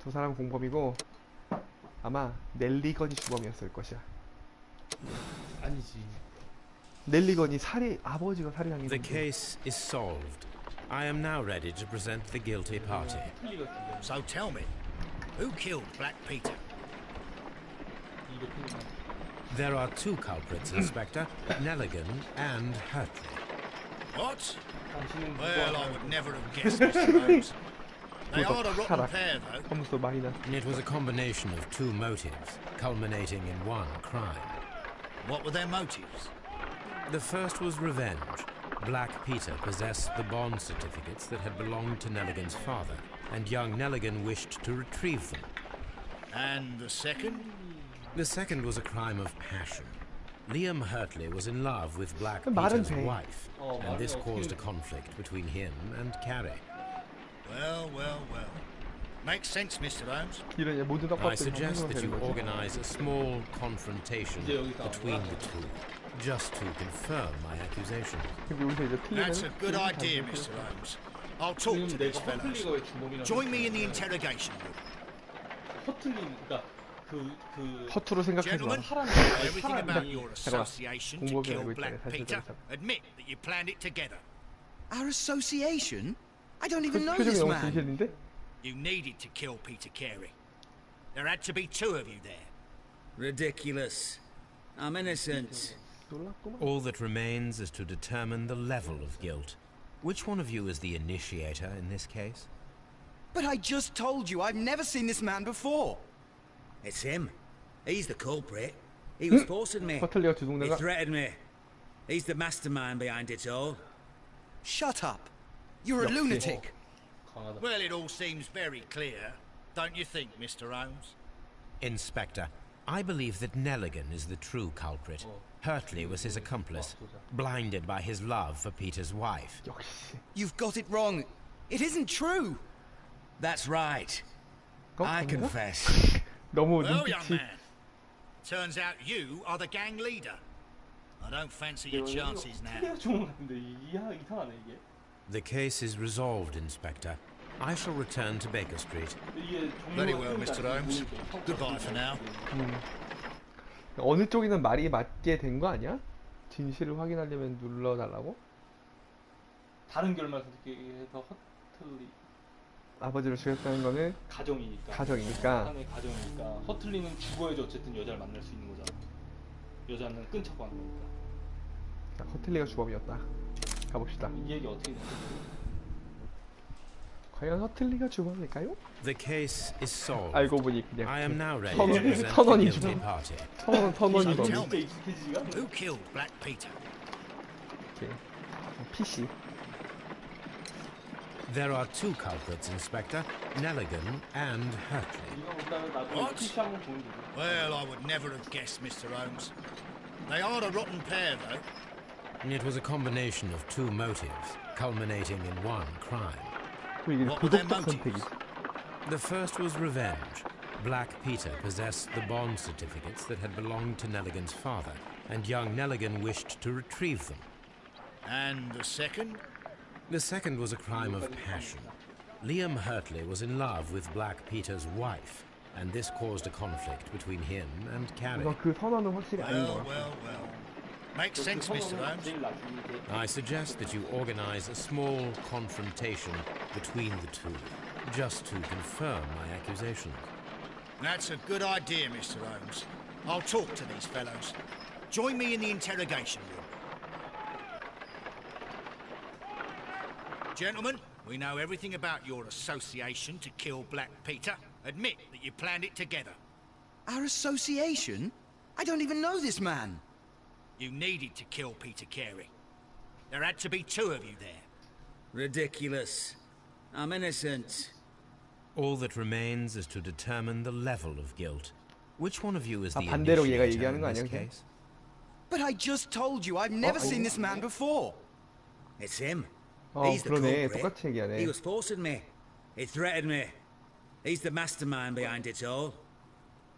두 사람 공범이고 아마 넬리건이 주범이었을 것이야. 아니지. 넬리건이 아버지가 살해당했는데. The case is solved. I am now ready to present the guilty party. So tell me, who killed Black Peter? There are two culprits, Inspector, Nelligan and Hertley. What? Well, I would never have guessed, Mr. Holmes. They are a rotten pair, though. It was a combination of two motives, culminating in one crime. What were their motives? The first was revenge. Black Peter possessed the bond certificates that had belonged to Nelligan's father, and young Nelligan wished to retrieve them. And the second? The second was a crime of passion. Liam Hertley was in love with Black Peter's wife, and this caused a conflict between him and Carrie. Well, well, well. Makes sense, Mr. Holmes. I suggest that you organize a small confrontation between the two, just to confirm my accusation. That's a good idea, Mr. Holmes. I'll talk to these fellows. Join me in the interrogation room. 허투루 생각하지 마. Everything about your association to kill Black Peter. Admit that you planned it together. Our association? I don't even know this man. You needed to kill Peter Carey. There had to be two of you there. Ridiculous. I'm innocent. All that remains is to determine the level of guilt. Which one of you is the initiator in this case? But I just told you I've never seen this man before. It's him. He's the culprit. He was forcing me. He threatened me. He's the mastermind behind it all. Shut up. You're a lunatic. Well, it all seems very clear, don't you think, Mr. Holmes? Inspector, I believe that Nelligan is the true culprit. Hertley was his accomplice, blinded by his love for Peter's wife. You've got it wrong. It isn't true. That's right. I confess. Well, young man, turns out you are the gang leader. I don't fancy your chances now. The case is resolved, Inspector. I shall return to Baker Street. Very well, Mr. Holmes. Goodbye for now. 어느 쪽이든 말이 맞게 된 거 아니야? 진실을 확인하려면 눌러달라고? 다른 결말 선택해서 허틀리 아버지를 죽였다는 거는 가정이니까. 하나의 가정이니까. 허틀리는 죽어야지 어쨌든 여자를 만날 수 있는 거잖아. 여자는 끊자고 하는 거니까. 자, 허틀리가 주범이었다. 가봅시다. 이 얘기 어떻게 되나? 과연 허틀리가 주범일까요? The case is solved. 알고 보니 그냥 I am now ready to present the guilty party. 선원이 범인. Who killed Black Peter? 오케이. PC. There are two culprits, Inspector, Nelligan and Hertley. What? Well, I would never have guessed, Mr. Holmes. They are a rotten pair, though. It was a combination of two motives, culminating in one crime. What were their motives? The first was revenge. Black Peter possessed the bond certificates that had belonged to Nelligan's father, and young Nelligan wished to retrieve them. And the second? The second was a crime of passion. Liam Hertley was in love with Black Peter's wife, and this caused a conflict between him and Carrie. 그 선언은 확실히 아닌 것 같아. Well. Makes sense, Mr. Holmes. I suggest that you organize a small confrontation between the two, just to confirm my accusations. That's a good idea, Mr. Holmes. I'll talk to these fellows. Join me in the interrogation room. Gentlemen, we know everything about your association to kill Black Peter. Admit that you planned it together. Our association? I don't even know this man. You needed to kill Peter Carey. There had to be two of you there. Ridiculous. I'm innocent. All that remains is to determine the level of guilt. Which one of you is the 반대로 얘가 initiator 얘기하는 in 거 this 아니야? case? But I just told you I've never seen this man before. It's him. He's the 그러네. culprit. 똑같이 얘기하네. He was forcing me. He threatened me. He's the mastermind behind it all.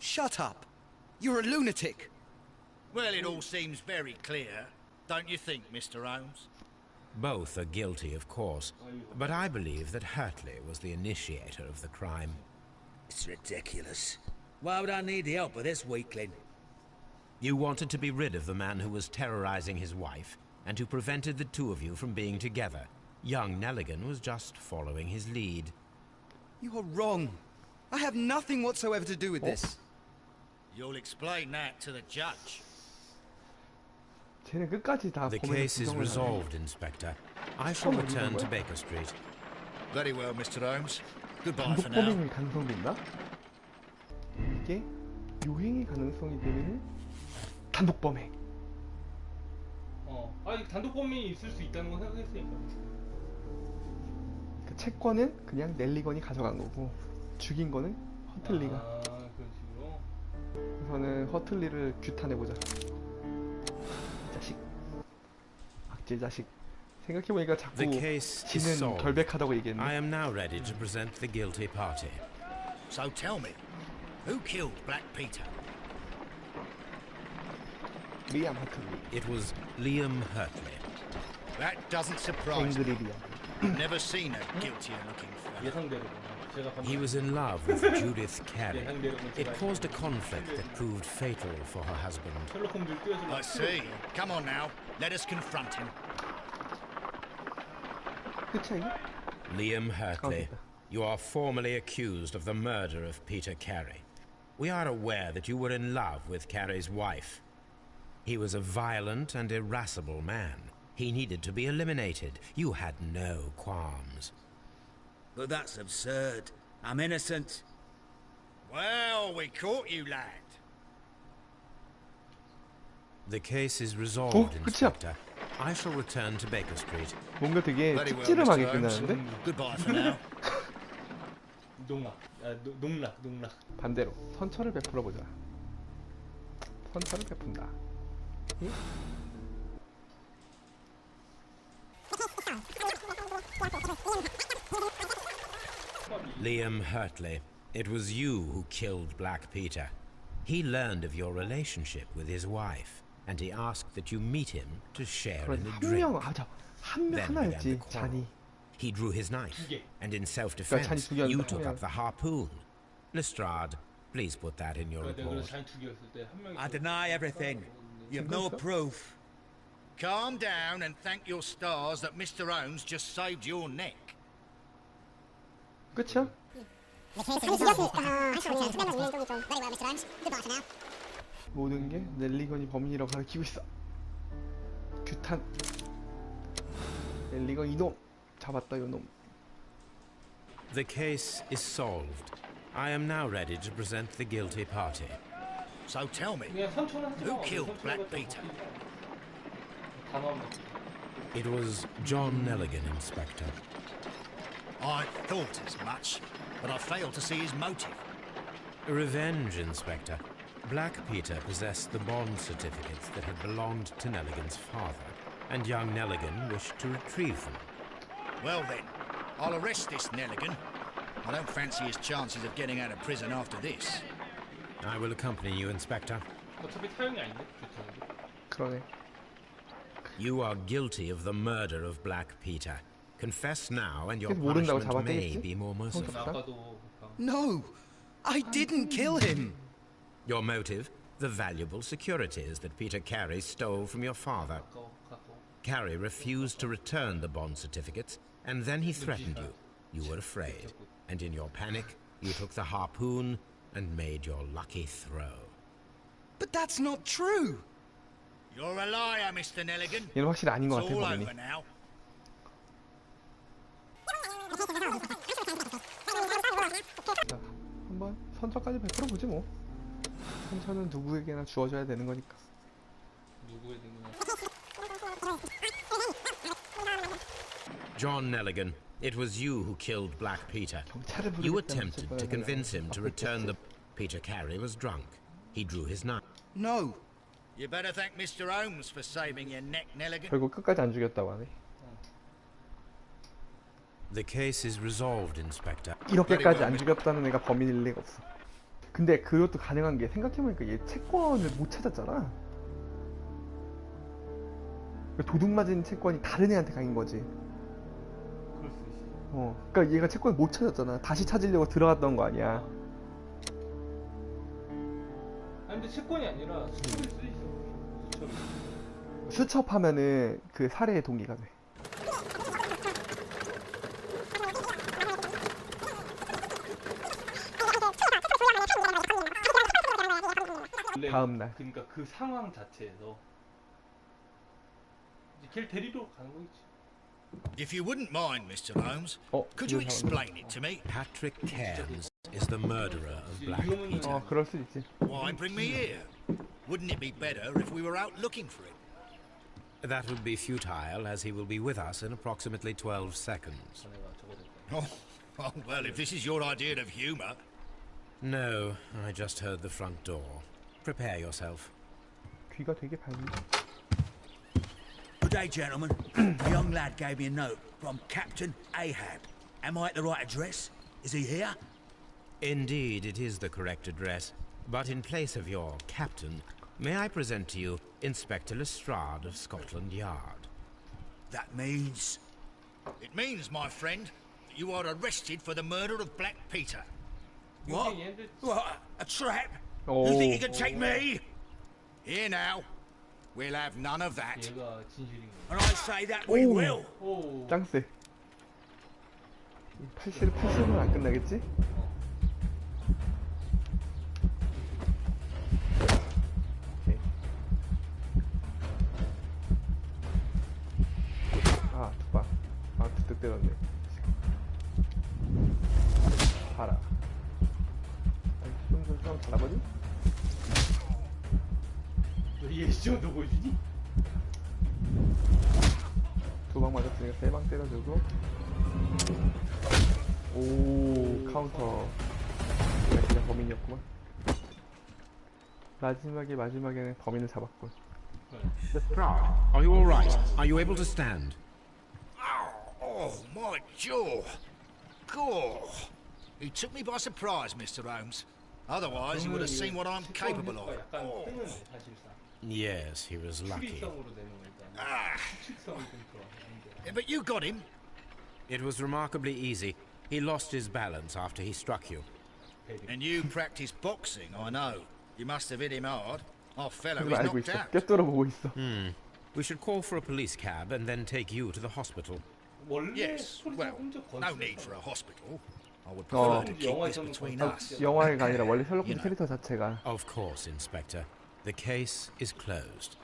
Shut up. You're a lunatic. Well, it all seems very clear, don't you think, Mr. Holmes? Both are guilty, of course, but I believe that Hertley was the initiator of the crime. It's ridiculous. Why would I need the help of this weakling? You wanted to be rid of the man who was terrorizing his wife and who prevented the two of you from being together. Young Nelligan was just following his lead. You are wrong. I have nothing whatsoever to do with this. You'll explain that to the judge. 쟤는 끝까지 다 The 범인을 case is 부정을 하네. resolved, Inspector. I shall return to Baker Street. Very well, Mr. Holmes. Goodbye 단독 for now. 범행일 가능성도 있나? 이게 요행의 가능성이 되면 단독 범행. 아니 단독 범인이 있을 수 있다는 건 생각했으니까. 그 채권은 그냥 넬리건이 가져간 거고 죽인 거는 허틀리가. 아 그런 식으로. 우선은 허틀리를 규탄해보자. 이 자식, 악질 자식. 생각해보니까 자꾸 The case is 지는 solved. 결백하다고 얘기했네. I am now ready to present the guilty party. So tell me, who killed Black Peter? 리암 허틀리. It was Liam Hurtley. That doesn't surprise me. 앵그리 리암. Never seen a guiltier looking fella. 예상대로 제가 He was in love with Judith Carey. It caused a conflict that proved fatal for her husband. 셜록 홈즈를 띄워주려고. I see. Come on now, let us confront him. 끝이야 이거? Liam Hurtley, 됐다. you are formally accused of the murder of Peter Carey. We are aware that you were in love with Carey's wife. He was a violent and irascible man. He needed to be eliminated. You had no qualms. But that's absurd. I'm innocent. Well, we caught you, lad. The case is resolved, 끝이야. Inspector. I shall return to Baker Street. 뭔가 되게 Very well, 찝찝하게 Mr. Holmes. 끝나는데? Goodbye for now. 농락. 반대로 선처를 베풀어 보자. 선처를 베푼다. 응? Liam Hurtley, it was you who killed Black Peter. He learned of your relationship with his wife, and he asked that you meet him to share 그럼 in a 한 drink. 명, 맞아. 한 명 Then began the 하나였지. quarrel. 잔이. He drew his knife, 두 개. and in 잔이 self-defense, 두 개였는데 you 한 took 명. up the harpoon. Lestrade, please put that in your 내가 그래서 report. 잔이 두 개였을 때 한 명이. I deny everything. You have no proof. Calm down and thank your stars that Mr. Holmes just saved your neck. 끝이야? 모든 게 넬리건이 범인이라고 가르치고 있어. 규탄. 넬리건 이놈. 잡았다 요놈. The case is solved. I am now ready to present the guilty party. So tell me, 그냥 선처는 하지 마. who killed 선처는 Black 갖다 Peter? 단어만. It was John Nelligan, Inspector. I thought as much, but I failed to see his motive. Revenge, Inspector. Black Peter possessed the bond certificates that had belonged to Nelligan's father, and young Nelligan wished to retrieve them. Well then, I'll arrest this Nelligan. I don't fancy his chances of getting out of prison after this. I will accompany you, Inspector. 어차피 사용이 아닌데. 그렇죠. 그러네. You are guilty of the murder of Black Peter. Confess now, and your 그래서 모른다고 punishment may 잡아떼겠지? be more merciful. 아까도 No, I didn't kill him. Your motive? The valuable securities that Peter Carey stole from your father. 가까워. Carey refused to return the bond certificates, and then he threatened you. You were afraid, and in your panic, you took the harpoon and made your lucky throw. But that's not true. You're a liar, Mr. Nelligan. 얘는 확실히 아닌 것 It's 같아 all 범인이. over now. 자, 한번 선처까지 베풀어 보지 뭐. 선처는 누구에게나 주어져야 되는 거니까. 누구의 등이냐. John Nelligan, it was you who killed Black Peter. 경찰을 You 부르겠다는 attempted to 어쨌거나 convince him to return the... 앞에 Peter Carey was drunk. He drew his knife. No, You better thank Mr. Holmes for saving your neck, Nelligan. 결국 끝까지 안 죽였다고 하네. The case is resolved, Inspector. 이렇게까지 안 죽였다는 애가 범인일 리가 없어. 근데 그것도 가능한 게 생각해보니까 얘 채권을 못 찾았잖아. 도둑 맞은 채권이 다른 애한테 가인 거지. 그럴 수 있어. 그러니까 얘가 채권을 못 찾았잖아. 다시 찾으려고 들어갔던 거 아니야. 근데 채권이 아니라 수첩일 수도 있어. 수첩. 수첩하면은 그 살해의 동기가 돼. 다음 날. 그러니까 그 상황 자체에서 이제 걔를 데리러 가는 거겠지. If you wouldn't mind, Mr. Holmes, could you explain it to me? Patrick Cairns is the murderer of Black Peter. 그럴 수 있지. Why bring me here? Wouldn't it be better if we were out looking for him? That would be futile, as he will be with us in approximately 12 seconds. Oh, well, if this is your idea of humour. No, I just heard the front door. Prepare yourself. 귀가 되게 밝네. Good day, gentlemen. A young lad gave me a note from Captain Ahab. Am I at the right address? Is he here? Indeed, it is the correct address. But in place of your captain, may I present to you Inspector Lestrade of Scotland Yard? That means... It means, my friend, that you are arrested for the murder of Black Peter. What? What? A trap? Oh. You think you can take me? Here now. We'll have none of that. 얘가 진실인 거야. And I say that we will. 오. 짱세. 80은 안 끝나겠지? 오케이. 아, 두방. 아, 두둑 때렸네. 봐라. 좀 잘하거든? 얘 시정도 보여주니? 두 방 맞았으니까 세 방 때려주고. 오, 카운터. 그냥 범인이었구만. 마지막에는 범인을 잡았군. Lestrade, are you all right? Are you able to stand? Oh, my jaw. Gore. He took me by surprise, Mr. Holmes. Otherwise, he would have seen what I'm capable of. 약간 뜨는데 사실상. Yes, he was lucky. 추리성으로 되는 거니까. Ah, 추측성이 좀 들어. but you got him. It was remarkably easy. He lost his balance after he struck you. And you practice boxing, I know. You must have hit him hard. Our fellow 그걸 is 알고 knocked 있어. out. 꿰뚫어 보고 있어. We should call for a police cab and then take you to the hospital. 원래 Yes, 소리가 well, 혼자 no need for a hospital. I would Oh. prefer to keep this between us. 영화가 아니라 원래 셜록 홈즈 You know. 캐릭터 자체가 Of course, Inspector. The case is closed.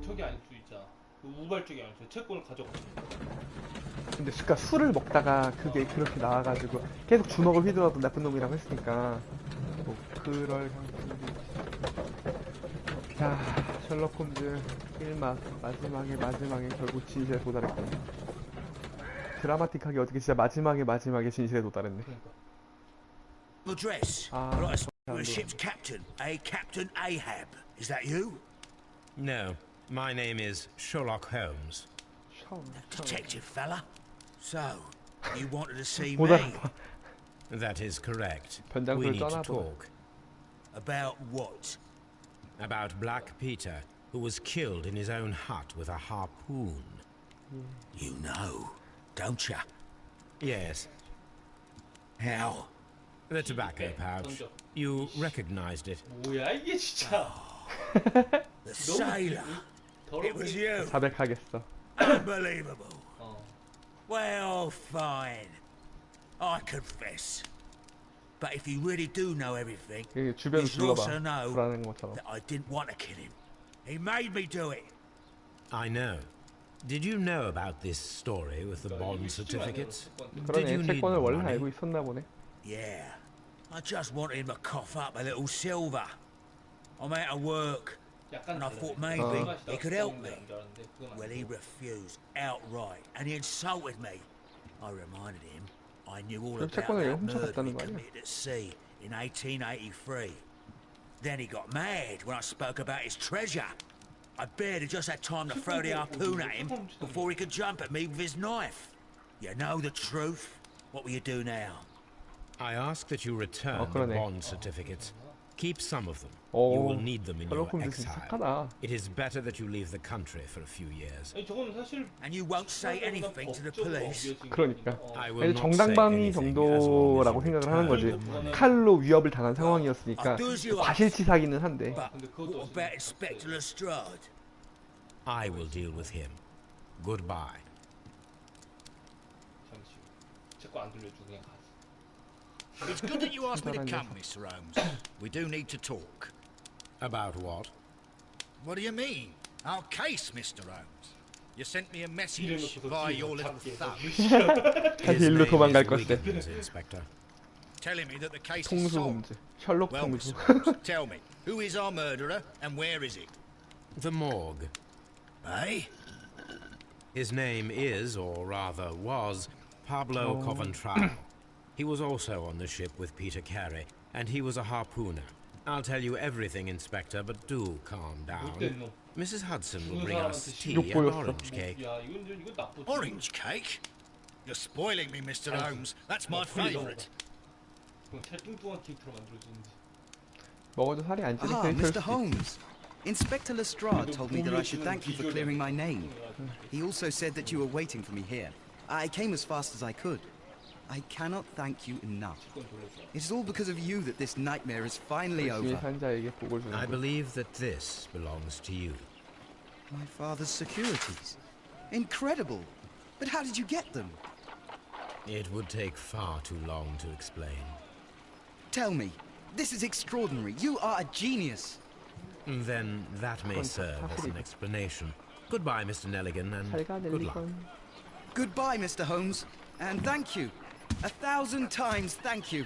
저기 아닐 수 있잖아. 그 우발적이 아닐 수. 채권을 가져갔으니까. 근데 그러니까 술을 먹다가 그게 그렇게 나와가지고 계속 주먹을 휘둘러도 나쁜 놈이라고 했으니까 뭐 그럴 가능성이. 자, 셜록 홈즈 1막 마지막에 결국 진실에 도달했군. 드라마틱하게 어떻게 진짜 마지막에 진실에 도달했네. Address. Ah, I'd like to speak to okay. a ship's captain, a Captain Ahab. Is that you? No, my name is Sherlock Holmes. Detective fella? So, you wanted to see 못 me? 알아봐. That is correct. 변장소를 We need to 떠나보네. talk About what? about Black Peter, who was killed in his own hut with a harpoon. You know, don't you? Yes, How? the tobacco pouch. You recognized it. 뭐야 이게 진짜. The sailor. It was you. 자백하겠어. Unbelievable. 어. Well, fine. I confess. But if you really do know everything, 그 you 주변을 should also 둘러봐. know 불안한 것처럼. that I didn't want to kill him. He made me do it. I know. Did you know about this story with the bond certificates? Did 그러네. you need 채권을 원래 money? 알고 있었나 보네. Yeah. I just wanted him to cough up a little silver. I'm out of work, and I thought maybe he could help me. Well, he refused outright, and he insulted me. I reminded him I knew all 그럼 about 채권을 that murder 훔쳐갔다는 he 거 아니야? committed at sea in 1883. Then he got mad when I spoke about his treasure. I barely just had time to throw the harpoon at him before he could jump at me with his knife. You know the truth. What will you do now? I ask that you return the 그러네. bond certificates. Keep some of them. 오, You will need them in your 셜록 홈즈 진짜 exile. 착하다. It is better that you leave the country for a few years. 아니 저거는 사실 And you won't say anything to the police. 그러니까 I will 이제 not say 정당방위 anything as long as 정도라고 you 생각을 하는 거지. return the money. 칼로 위협을 당한 상황이었으니까 과실치사기는 한데. But what about Inspector Lestrade? I will deal with him. Goodbye. 잠시 제거 안 들려주고 그냥 가. It's good that you asked me to come, Mr. Holmes. We do need to talk. About what? What do you mean? Our case, Mr. Holmes. You sent me a message via your little thumb, 다시 일로 도망갈 것이대. Inspector. telling me that the case is 통수 solved. 홈즈, 셜록 Well, 홈즈. Mr. Holmes, tell me, who is our murderer and where is it? The morgue. Eh? His name is, or rather was, Pablo Coventral. He was also on the ship with Peter Carey, and he was a harpooner. I'll tell you everything, Inspector, but do calm down. Mrs. Hudson will bring us tea and orange cake. 야 이건 나쁘지. Orange cake? You're spoiling me, Mr. Holmes. That's my favourite. 그럼 잘 뚱뚱한 케이크로 만들어주는지. 먹어도 살이 안 찌는 Ah, 케이크일 Mr. 수도 있지. Holmes. Inspector Lestrade told me that I should thank you for clearing my name. He also said that you were waiting for me here. I came as fast as I could. I cannot thank you enough. It is all because of you that this nightmare is finally 열심히 over. 산 자에게 복을 주는 I 거. believe that this belongs to you. My father's securities. Incredible. But how did you get them? It would take far too long to explain. Tell me. This is extraordinary. You are a genius. Then that may serve as an explanation. Goodbye, Mr. Nelligan, and 잘 가, good luck. 넬리건. Goodbye, Mr. Holmes. And thank you. 1,000 times thank you.